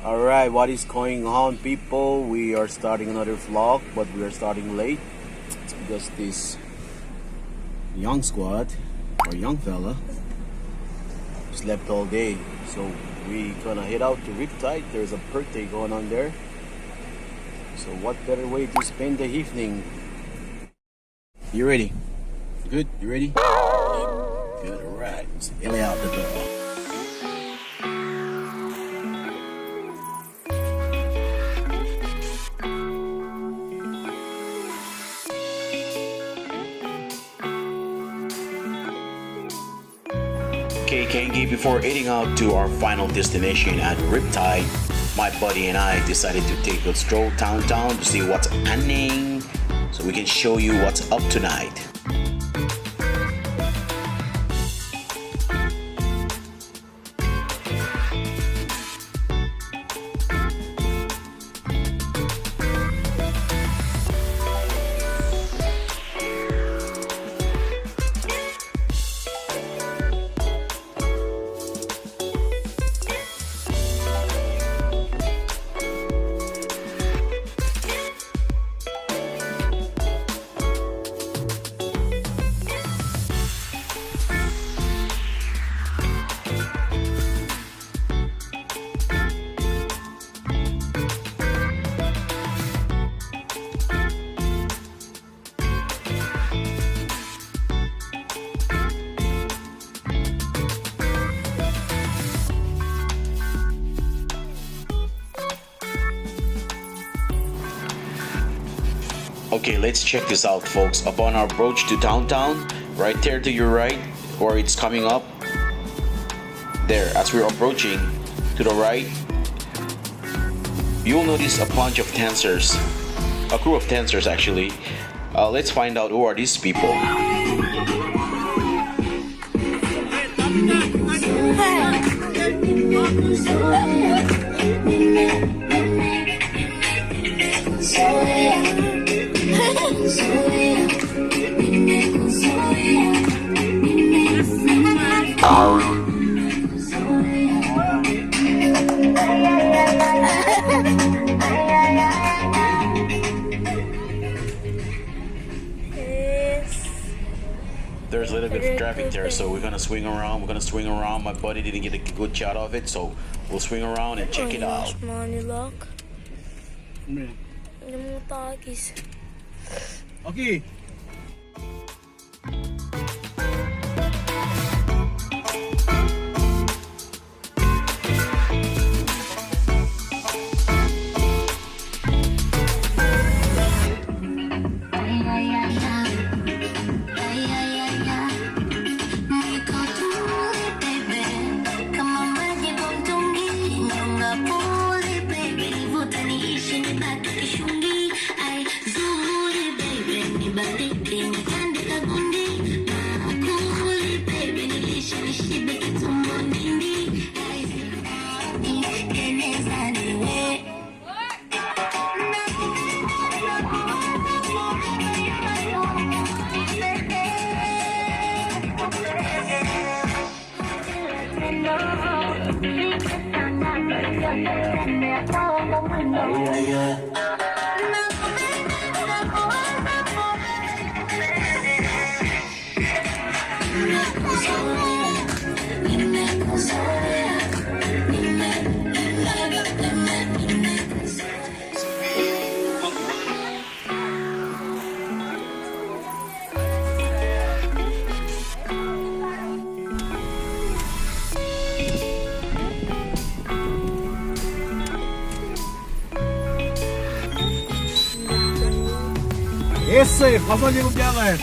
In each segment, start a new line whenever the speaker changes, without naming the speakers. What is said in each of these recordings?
Alright, what is going on, people? We are starting another vlog, but we are starting late. It's because this young squad, or young fella, slept all day. So we gonna head out to Riptide. There's a birthday going on there. So what better way to spend the evening? You ready? Good? You ready? Good, alright. Let's get out the door. KKG, before heading out to our final destination at Riptide, my buddy and I decided to take a stroll downtown to see what's happening, so we can show you what's up tonight. Okay, let's check this out, folks. Upon our approach to downtown, right there to your right, where it's coming up, there, as we're approaching to the right, you'll notice a bunch of dancers, a crew of dancers actually. Let's find out who are these people. There's a little bit of traffic there, so we're gonna swing around. My buddy didn't get a good shot of it, so we'll swing around and check it out. Okay. Esse, vamos ali no dela.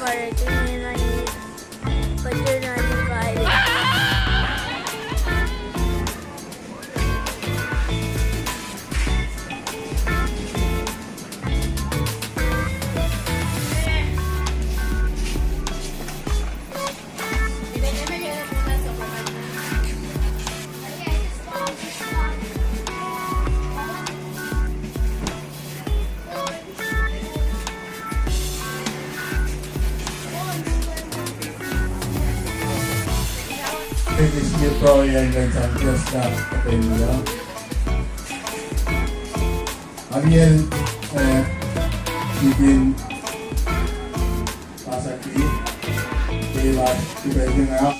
parating na yun. But you're not invited.
Finish nito yan dan Santos na kapelya. Ariel bikin pasaki lewat dibagi nga.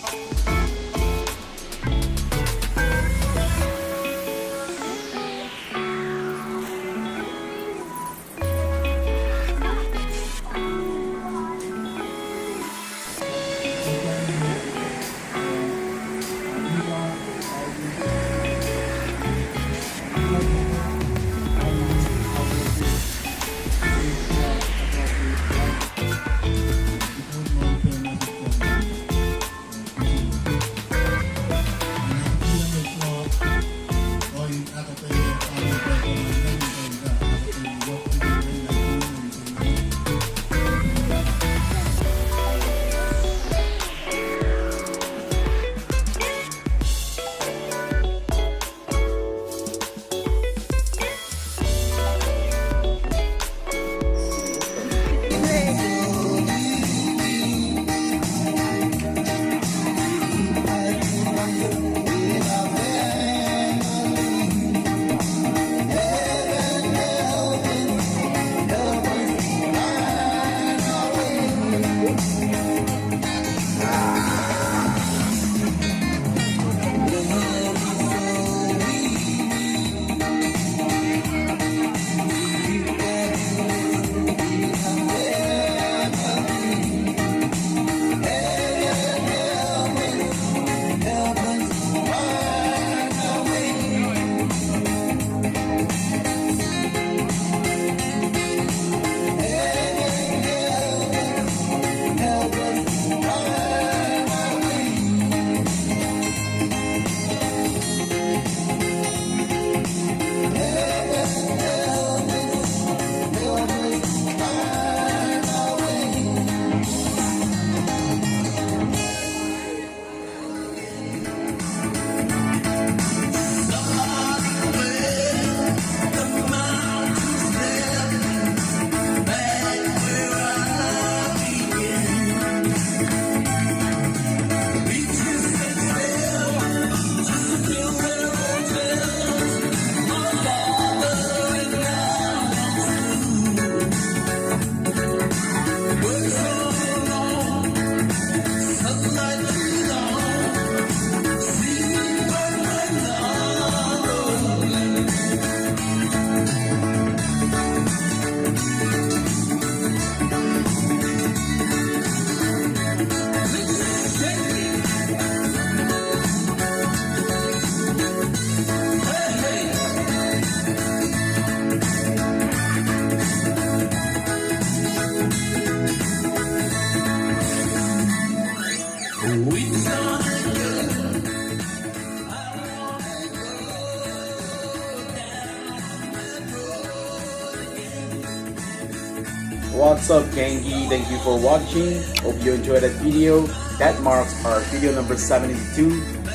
What's up, Gangi? Thank you for watching. Hope you enjoyed that video. That marks our video number 72.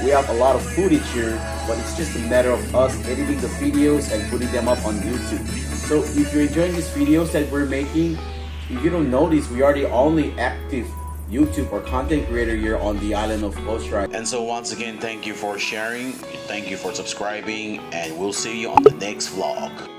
We have a lot of footage here, but it's just a matter of us editing the videos and putting them up on YouTube. So if you're enjoying these videos that we're making, if you don't notice, we are the only active YouTube or content creator here on the island of Kosrae. And so once again, thank you for sharing, thank you for subscribing, and we'll see you on the next vlog.